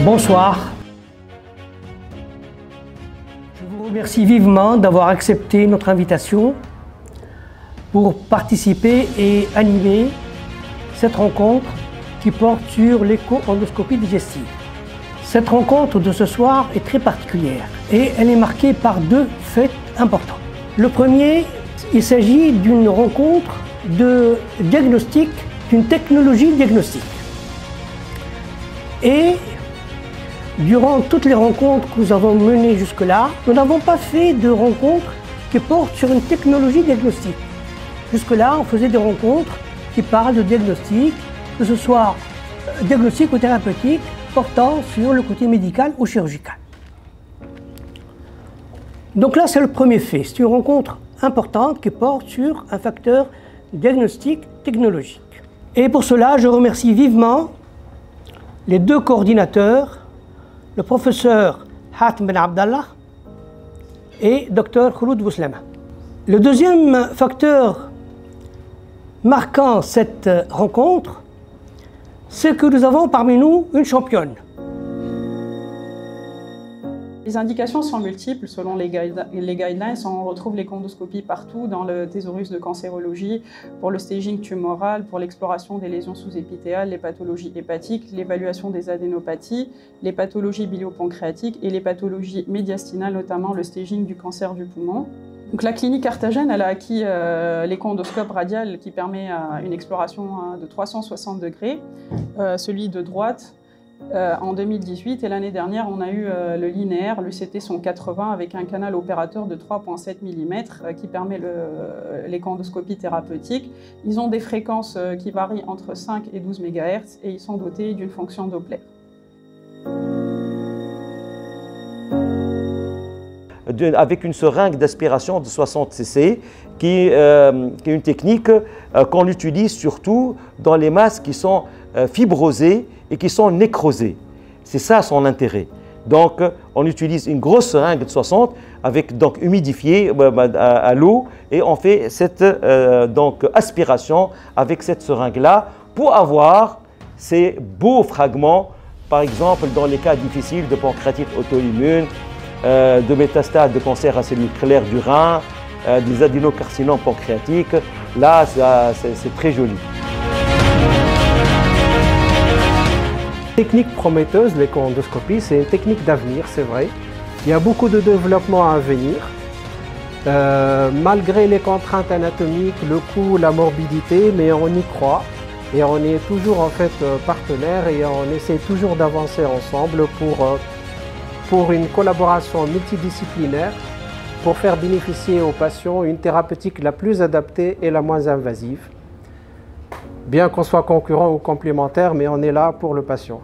Bonsoir. Je vous remercie vivement d'avoir accepté notre invitation pour participer et animer cette rencontre qui porte sur l'écho-endoscopie digestive. Cette rencontre de ce soir est très particulière et elle est marquée par deux faits importants. Le premier, il s'agit d'une rencontre de diagnostic, d'une technologie diagnostique. Et durant toutes les rencontres que nous avons menées jusque-là, nous n'avons pas fait de rencontres qui portent sur une technologie diagnostique. Jusque-là, on faisait des rencontres qui parlent de diagnostic, que ce soit diagnostic ou thérapeutique, portant sur le côté médical ou chirurgical. Donc là, c'est le premier fait. C'est une rencontre importante qui porte sur un facteur diagnostic technologique. Et pour cela, je remercie vivement les deux coordinateurs, le professeur Hatem Ben Abdallah et Dr Khouloud Bouslama. Le deuxième facteur marquant cette rencontre, c'est que nous avons parmi nous une championne. Les indications sont multiples selon les guidelines. On retrouve l'échondoscopie partout dans le thésaurus de cancérologie, pour le staging tumoral, pour l'exploration des lésions sous-épithéales, les pathologies hépatiques, l'évaluation des adénopathies, les pathologies biliopancréatiques et les pathologies médiastinales, notamment le staging du cancer du poumon. Donc, la clinique carthagène elle a acquis l'échondoscope radial qui permet une exploration de 360 degrés, celui de droite, en 2018, et l'année dernière, on a eu le linéaire, le CT 180 avec un canal opérateur de 3,7 mm qui permet l'échondoscopie thérapeutique. Ils ont des fréquences qui varient entre 5 et 12 MHz et ils sont dotés d'une fonction Doppler. Avec une seringue d'aspiration de 60 cc qui est une technique qu'on utilise surtout dans les masses qui sont fibrosées et qui sont nécrosées. C'est ça son intérêt. Donc on utilise une grosse seringue de 60 avec donc humidifiée à l'eau et on fait cette donc aspiration avec cette seringue là pour avoir ces beaux fragments, par exemple dans les cas difficiles de pancréatite auto-immune, de métastases de cancer à cellules claires du rein, des adénocarcinomes pancréatiques. Là, c'est très joli. Technique prometteuse, l'écho-endoscopie, c'est une technique d'avenir, c'est vrai. Il y a beaucoup de développement à venir. Malgré les contraintes anatomiques, le coût, la morbidité, mais on y croit. Et on est toujours en fait partenaires et on essaie toujours d'avancer ensemble pour une collaboration multidisciplinaire pour faire bénéficier aux patients une thérapeutique la plus adaptée et la moins invasive. Bien qu'on soit concurrent ou complémentaire, mais on est là pour le patient.